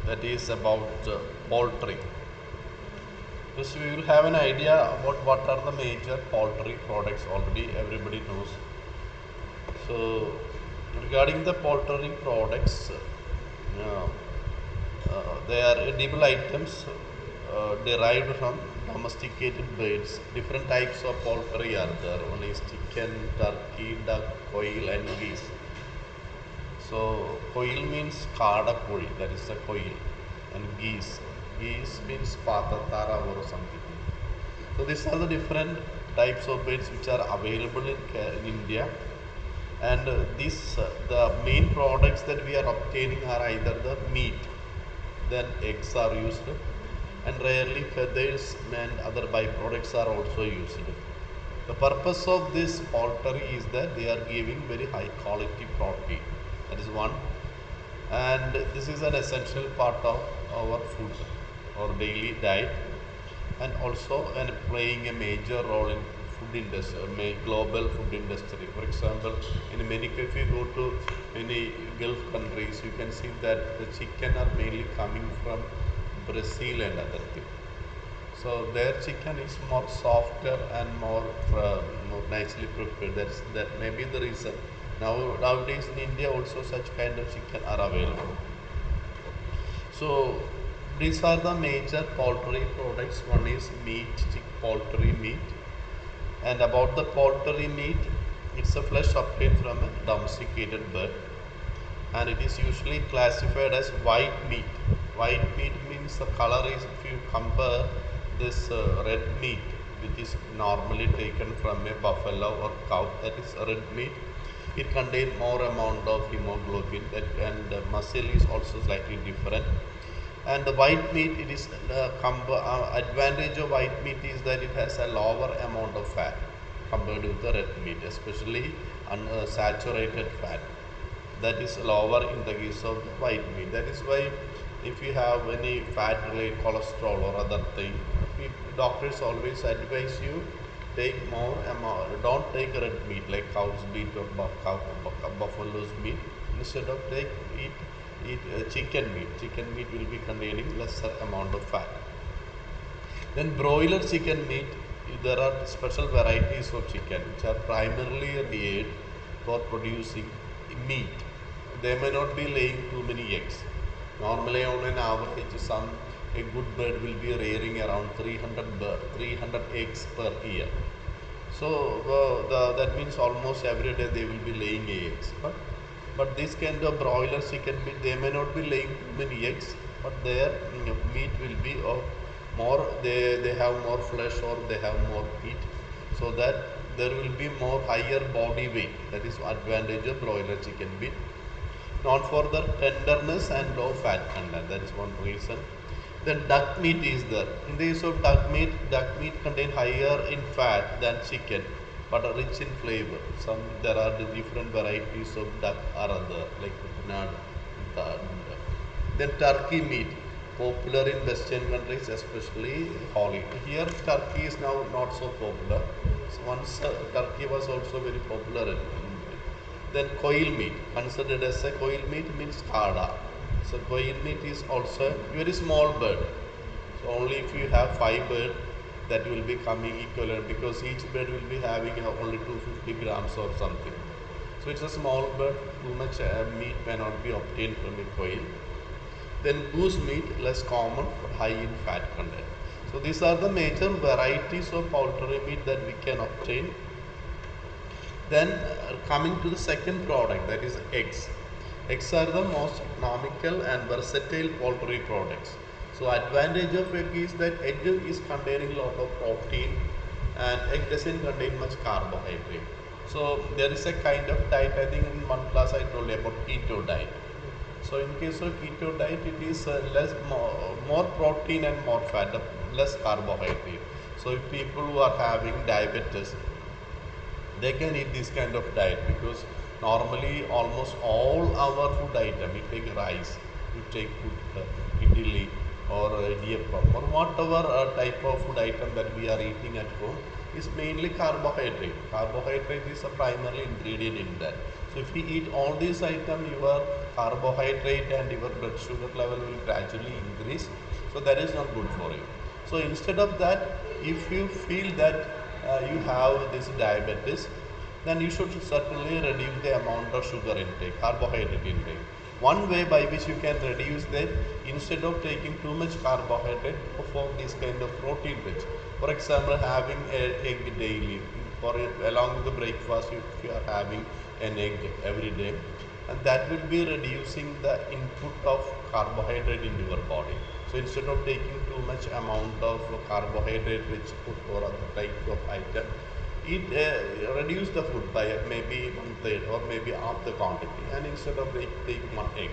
that is about poultry. Because we will have an idea about what are the major poultry products already everybody knows. So regarding the poultry products, they are edible items derived from domesticated birds. Different types of poultry are there. One is chicken, turkey, duck, quail, and geese. So quail means kada koi, that is the quail, and geese. Geese means patatara or something. So these are the different types of birds which are available in India, and the main products that we are obtaining are either the meat, then eggs are used, and rarely feathers and other byproducts are also used. The purpose of this poultry is that they are giving very high quality protein. That is one, and this is an essential part of our food or daily diet, and also playing a major role in food industry, global food industry. For example, in many, if you go to many Gulf countries, you can see that the chicken are mainly coming from Brazil and other things. So their chicken is more softer and more nicely prepared. That may be the reason. Nowadays in India also such kind of chicken are available. So these are the major poultry products. One is meat, poultry meat, and about the poultry meat, it's a flesh obtained from a domesticated bird, and it is usually classified as white meat. White meat means the color is, if you compare this red meat, which is normally taken from a buffalo or cow, that is red meat. It contains more amount of hemoglobin, and the muscle is also slightly different. And the white meat, it is advantage of white meat is that it has a lower amount of fat compared with the red meat, especially unsaturated fat. That is lower in the case of the white meat. That is why if you have any fat related cholesterol or other thing, doctors always advise you take more amount. Don't take red meat like cow's meat or buffalo's meat. Instead of eat chicken meat. Chicken meat will be containing lesser amount of fat. Then broiler chicken meat, there are special varieties of chicken which are primarily reared for producing meat. They may not be laying too many eggs. Normally on an average, a good bird will be rearing around 300 eggs per year. So that means almost every day they will be laying eggs. But this kind of broiler chicken meat, they may not be laying too many eggs, but their meat will be of more. They have more flesh or they have more meat, so that there will be more higher body weight. That is advantage of broiler chicken meat. Known for the tenderness and low fat content. That is one reason. Then duck meat is there. In the case of duck meat contain higher in fat than chicken, but are rich in flavor. There are the different varieties of duck are there, like nut. Then turkey meat, popular in Western countries, especially Holland. Here, turkey is now not so popular. So once turkey was also very popular in. Then quail meat, considered as a quail meat means kada. So quail meat is also a very small bird. So only if you have 5 birds, that will be coming equivalent, because each bird will be having only 250 grams or something. So it's a small bird, too much meat may not be obtained from a quail. Then goose meat, less common but high in fat content. So these are the major varieties of poultry meat that we can obtain. Then coming to the second product, that is eggs. Eggs are the most economical and versatile poultry products. So advantage of egg is that egg is containing a lot of protein, and egg doesn't contain much carbohydrate. So there is a kind of diet, I think in one class I told you about keto diet. So in case of keto diet, it is more protein and more fat, less carbohydrate. So if people who are having diabetes, they can eat this kind of diet, because normally almost all our food item, you take rice, you take idli or idiyappam or whatever type of food item that we are eating at home, is mainly carbohydrate. Carbohydrate is a primary ingredient in that. So if you eat all these items, your carbohydrate and your blood sugar level will gradually increase. So that is not good for you. So instead of that, if you feel that you have this diabetes, then you should certainly reduce the amount of sugar intake, carbohydrate intake. One way by which you can reduce that, instead of taking too much carbohydrate, go for this kind of protein rich. For example, having an egg daily, for along with the breakfast, if you are having an egg every day, and that will be reducing the input of carbohydrate into your body. So instead of taking too much amount of carbohydrate rich food or other type of item, it reduce the food by maybe one third or maybe half the quantity, and instead of taking one egg.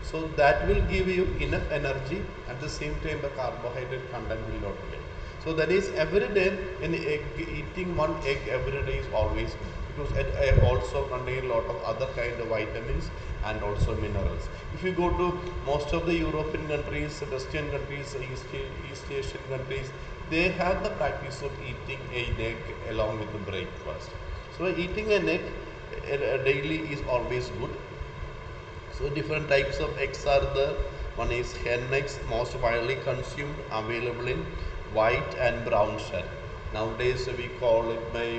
So that will give you enough energy. At the same time, the carbohydrate content will not be. So that is every day in egg, eating one egg every day is always good, because it also contain a lot of other kind of vitamins and also minerals. If you go to most of the European countries, Western countries, East Asian countries, they have the practice of eating an egg along with the breakfast. So eating an egg daily is always good. So different types of eggs are there. One is hen eggs, most widely consumed, available in white and brown shell. Nowadays we call it by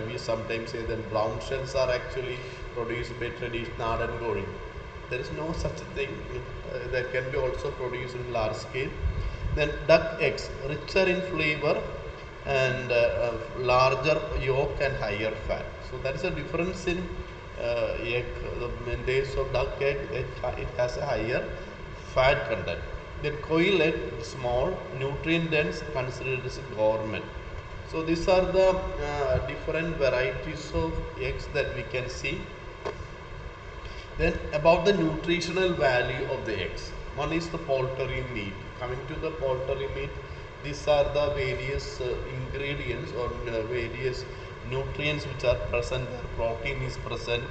we sometimes say that brown shells are actually produced by traditional and Kodi. There is no such thing that can be also produced in large scale. Then duck eggs, richer in flavor and larger yolk and higher fat. So that is a difference in egg. In case of duck egg, it has a higher fat content. Then quail egg, small, nutrient dense, considered as a gourmet. So these are the different varieties of eggs that we can see. Then about the nutritional value of the eggs. One is the poultry meat. Coming to the poultry meat, these are the various ingredients or various nutrients which are present. Protein is present,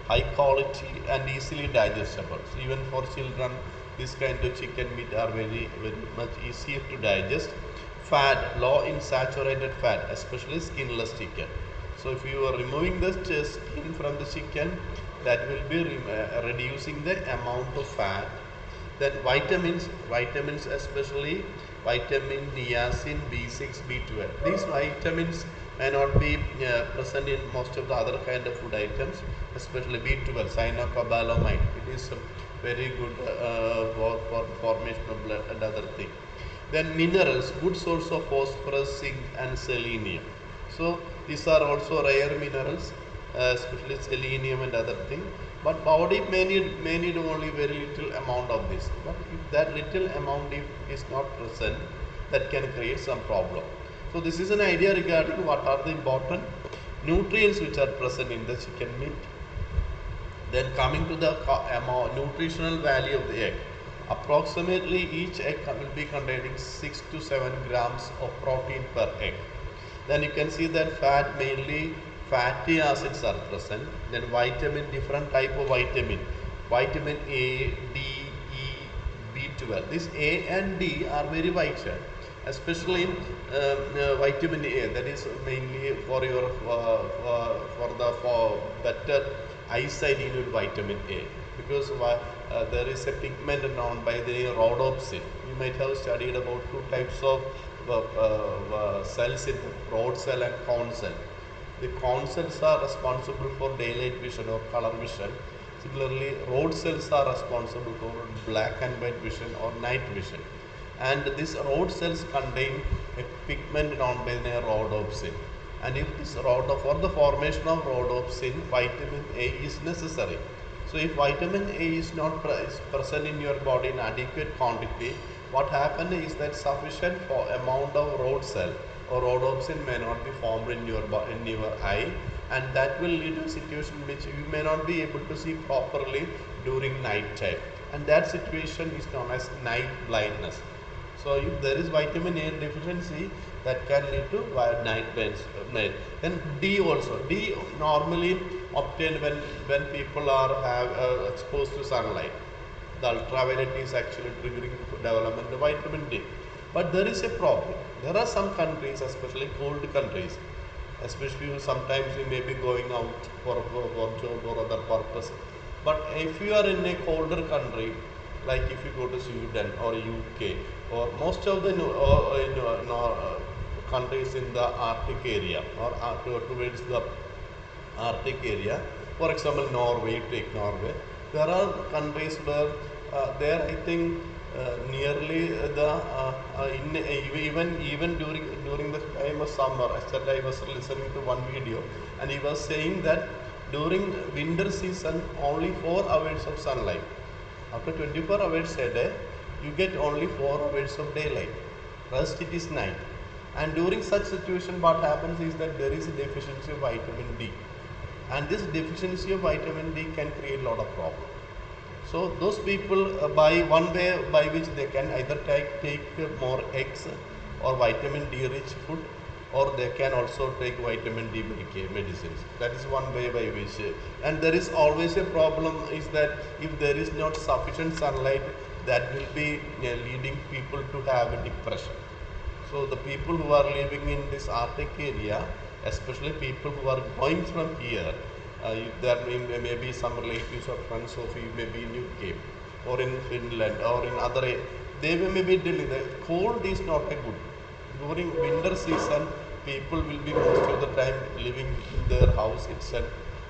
high quality and easily digestible. So even for children, this kind of chicken meat are very much easier to digest. Fat, low in saturated fat, especially skinless chicken. So if you are removing the skin from the chicken, that will be reducing the amount of fat. Then vitamins especially vitamin niacin, B6, B12. These vitamins may not be present in most of the other kind of food items, especially B12, cyanocobalamin. It is very good for formation of blood and other things. Then minerals, good source of phosphorus, zinc and selenium. So these are also rare minerals, especially selenium and other things. But body may need only very little amount of this. But if that little amount if is not present, that can create some problem. So this is an idea regarding what are the important nutrients which are present in the chicken meat. Then coming to the nutritional value of the egg. Approximately each egg will be containing 6 to 7 grams of protein per egg. Then you can see that fat, mainly fatty acids are present. Then vitamin, different type of vitamin. Vitamin A, D, E, B12. This A and D are very vital, especially vitamin A. That is mainly for your for better eyesight. You need vitamin A, because there is a pigment known by the name rhodopsin. You might have studied about two types of cells in the rod cell and cone cell. The cone cells are responsible for daylight vision or color vision. Similarly, rod cells are responsible for black and white vision or night vision. And these rod cells contain a pigment known by the name rhodopsin. And if this for the formation of rhodopsin, vitamin A is necessary. So if vitamin A is not present in your body in adequate quantity, what happens is that sufficient amount of rod cell or rhodopsin may not be formed in your eye, and that will lead to a situation which you may not be able to see properly during night time, and that situation is known as night blindness. So if there is vitamin A deficiency, that can lead to night blindness. Then D also. D normally obtained when people are exposed to sunlight. The ultraviolet is actually triggering development of vitamin D. But there is a problem. There are some countries, especially cold countries, especially sometimes you may be going out for job or other purpose. But if you are in a colder country, like if you go to Sweden or UK or most of the countries in the Arctic area or towards the Arctic area. For example, Norway, you take Norway. There are countries where there I think nearly the even during the time of summer. Yesterday I was listening to one video, and he was saying that during winter season only 4 hours of sunlight. After 24 hours a day, you get only 4 hours of daylight. Rest it is night. And during such situation, what happens is that there is a deficiency of vitamin D, and this deficiency of vitamin D can create a lot of problems. So those people, by one way by which they can either take more eggs or vitamin D rich food, or they can also take vitamin D medicines. That is one way by which, and there is always a problem is that if there is not sufficient sunlight, that will be leading people to have a depression. So the people who are living in this Arctic area, especially people who are going from here, there may be some relatives or friends of you may be in UK or in Finland or in other, they may be dealing. The cold is not a good. During winter season, people will be most of the time living in their house itself,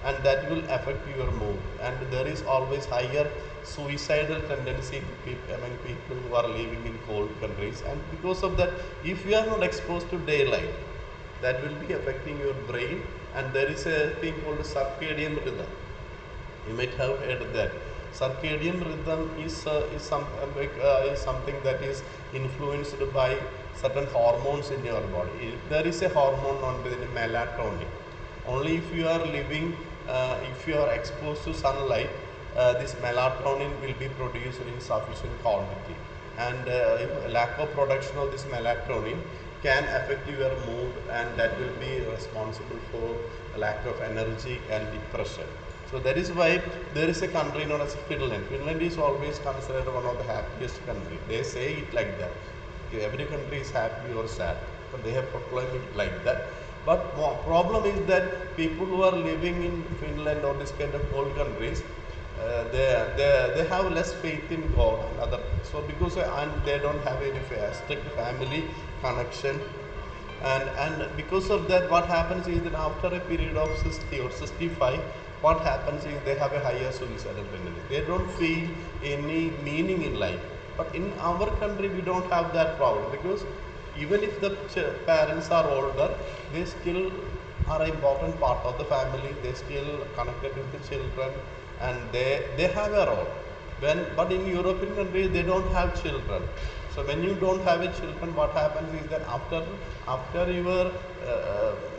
and that will affect your mood. And there is always higher suicidal tendency among people who are living in cold countries. And because of that, if you are not exposed to daylight, that will be affecting your brain. And there is a thing called circadian rhythm. You might have heard that. Circadian rhythm is something that is influenced by certain hormones in your body. There is a hormone known as melatonin. Only if you are living, if you are exposed to sunlight, this melatonin will be produced in sufficient quantity. And lack of production of this melatonin can affect your mood, and that will be responsible for lack of energy and depression. So that is why there is a country known as Finland. Finland is always considered one of the happiest countries. They say it like that. Every country is happy or sad, but they have proclaimed it like that. But problem is that people who are living in Finland or this kind of cold countries, they have less faith in God and other. So because and they don't have any strict family connection, and because of that, what happens is that after a period of 60 or 65, what happens is they have a higher suicidal tendency. They don't feel any meaning in life. But in our country, we don't have that problem, because even if the parents are older, they still are an important part of the family. They still connected with the children, and they have a role. But in European countries, they don't have children. So when you don't have a children, what happens is that after your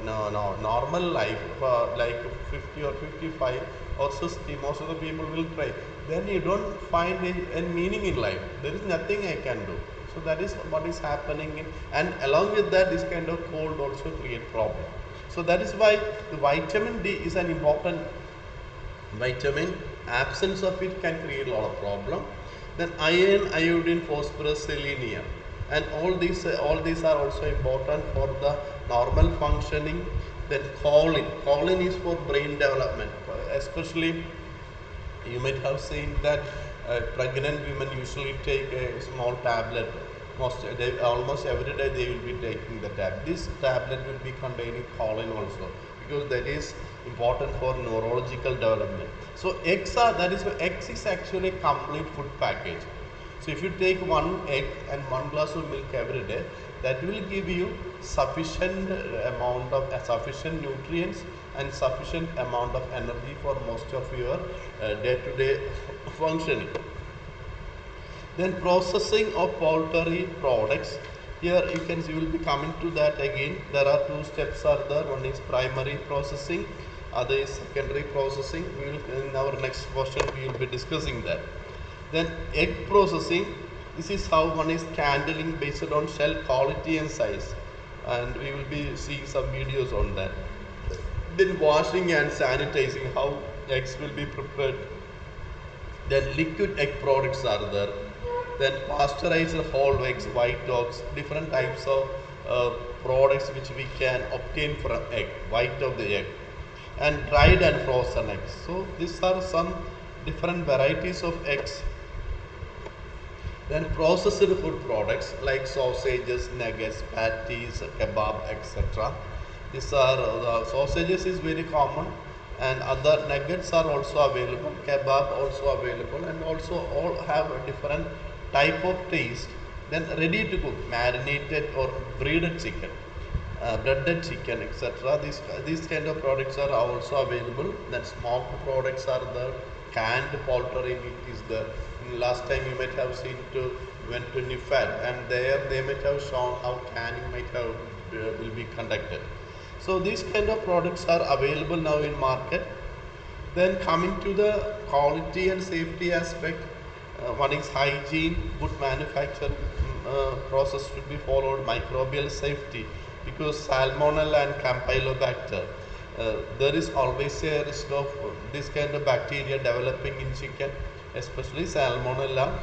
normal life, like 50 or 55 or 60, most of the people will try. Then you don't find a meaning in life. There is nothing I can do. So that is what is happening, and along with that, this kind of cold also create problem. So that is why the vitamin D is an important vitamin. Absence of it can create a lot of problem. Then iron, iodine, phosphorus, selenium, and all these are also important for the normal functioning. Then choline is for brain development, especially you might have seen that pregnant women usually take a small tablet. Almost every day they will be taking the tablet. This tablet will be containing choline also, because that is important for neurological development. So eggs is actually a complete food package. So if you take one egg and one glass of milk every day, that will give you sufficient sufficient nutrients and sufficient amount of energy for most of your day-to-day functioning. Then processing of poultry products. Here you will be coming to that again. There are two steps are there. One is primary processing, other is secondary processing. In our next question we will be discussing that. Then egg processing. This is how one is handling based on shell quality and size, and we will be seeing some videos on that. Then washing and sanitizing, how eggs will be prepared. Then liquid egg products are there. Then pasteurized whole eggs, white dogs, different types of products which we can obtain from egg, white of the egg, and dried and frozen eggs. So these are some different varieties of eggs. Then processed food products like sausages, nuggets, patties, kebab, etc. These are sausages is very common, and other nuggets are also available. Kebab also available, and also all have a different type of taste. Then ready to cook, marinated or breaded chicken, breaded chicken, etc. These kind of products are also available. Then smoked products are there. Canned poultry meat is there. Last time you might have seen to went to Nifad, and there they might have shown how canning might have will be conducted. So these kind of products are available now in market. Then coming to the quality and safety aspect, one is hygiene, good manufacture process should be followed, microbial safety, because salmonella and campylobacter, there is always a risk of this kind of bacteria developing in chicken, especially salmonella.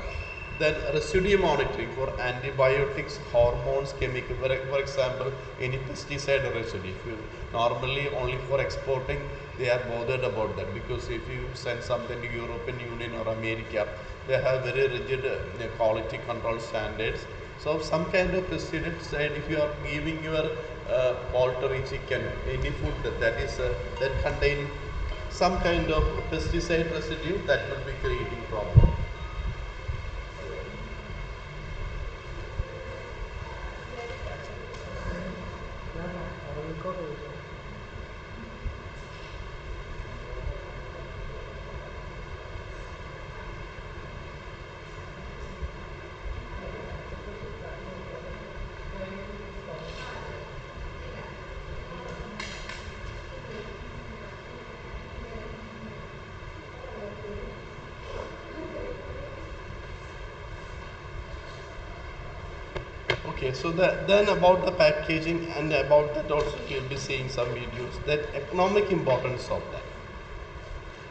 Then residue monitoring for antibiotics, hormones, chemical, for example, any pesticide residue. If you normally only for exporting, they are bothered about that, because if you send something to European Union or America, they have very rigid quality control standards. So some kind of pesticide, if you are giving your poultry, chicken, any food that contain some kind of pesticide residue, that will be creating problem. Okay, so then about the packaging, and about that also we'll be seeing some videos, that economic importance of that.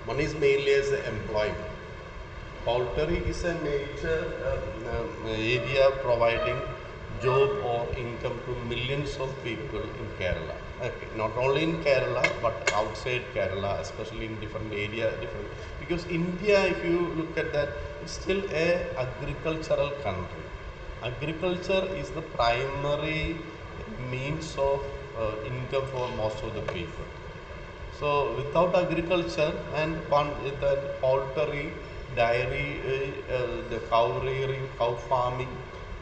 One is mainly as employment. Poultry is a major area providing job or income to millions of people in Kerala. Okay, not only in Kerala but outside Kerala, especially in different area, different, because India, if you look at that, it's still a agricultural country. Agriculture is the primary means of income for most of the people. So without agriculture and one the poultry, dairy, the cow rearing, cow farming,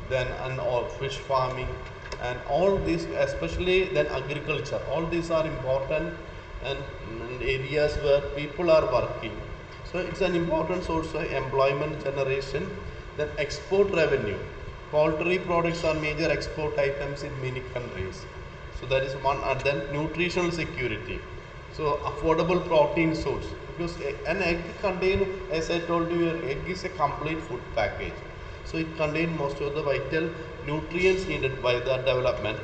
then and all fish farming, and all these, especially then agriculture, all these are important, and areas where people are working. So it's an important source of employment generation. Then export revenue. Poultry products are major export items in many countries. So that is one. And then nutritional security. So affordable protein source, because an egg contain, as I told you, an egg is a complete food package. So it contains most of the vital nutrients needed by the development.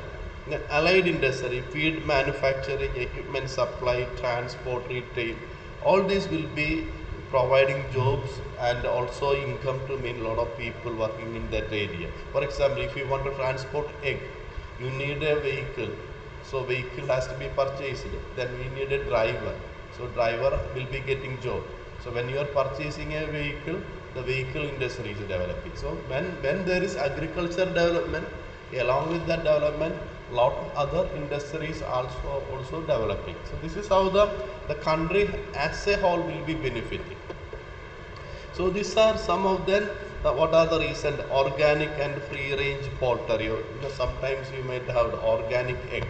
Then allied industry, feed manufacturing, equipment supply, transport, retail, all these will be providing jobs and also income to many lot of people working in that area. For example, if you want to transport egg, you need a vehicle, so vehicle has to be purchased, then we need a driver, so driver will be getting job. So when you are purchasing a vehicle, the vehicle industry is developing. So when there is agriculture development, along with that development, lot of other industries also developing. So this is how the country as a whole will be benefiting. So these are some of them. What are the recent organic and free range poultry? Sometimes you might have organic egg.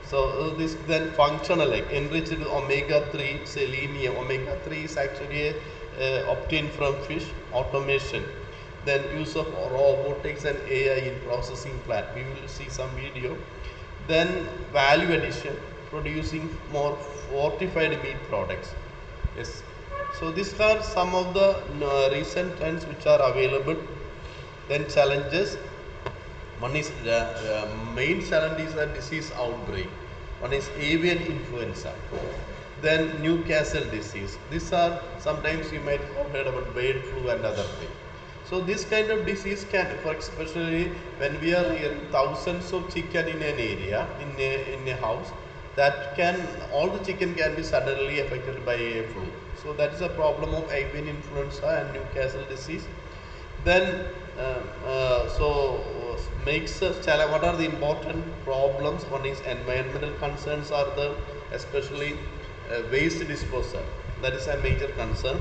So this then functional egg, enriched with omega-3, selenium. Omega-3 is actually obtained from fish. Automation. Then use of robotics and AI in processing plant. We will see some video. Then value addition, producing more fortified meat products. Yes. So these are some of the recent trends which are available. Then challenges. One is the main challenge is a disease outbreak. One is avian influenza. Then Newcastle disease. These are, sometimes you might have heard about bird flu and other things. So this kind of disease can, for especially when we are hearing thousands of chicken in an area, in a house, that can, all the chicken can be suddenly affected by a flu. So that is a problem of avian influenza and Newcastle disease. Then makes us challenge. What are the important problems? One is environmental concerns are the, especially waste disposal. That is a major concern.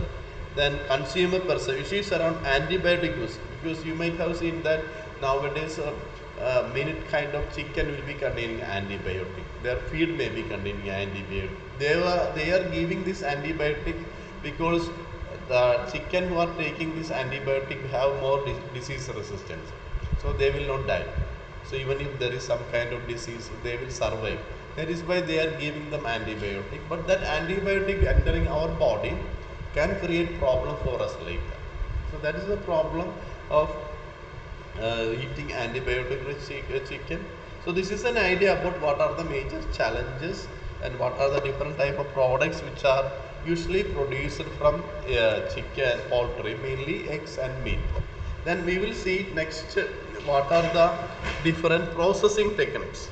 Then consumer perception is around antibiotic use, because you might have seen that nowadays many kind of chicken will be containing antibiotic. Their feed may be containing antibiotic. They are giving this antibiotic because the chicken who are taking this antibiotic have more disease resistance, so they will not die. So even if there is some kind of disease, they will survive. That is why they are giving them antibiotic. But that antibiotic entering our body can create problem for us later. So that is the problem of eating antibiotic rich chicken. So this is an idea about what are the major challenges and what are the different type of products which are usually produced from chicken, poultry, mainly eggs and meat. Then we will see next what are the different processing techniques.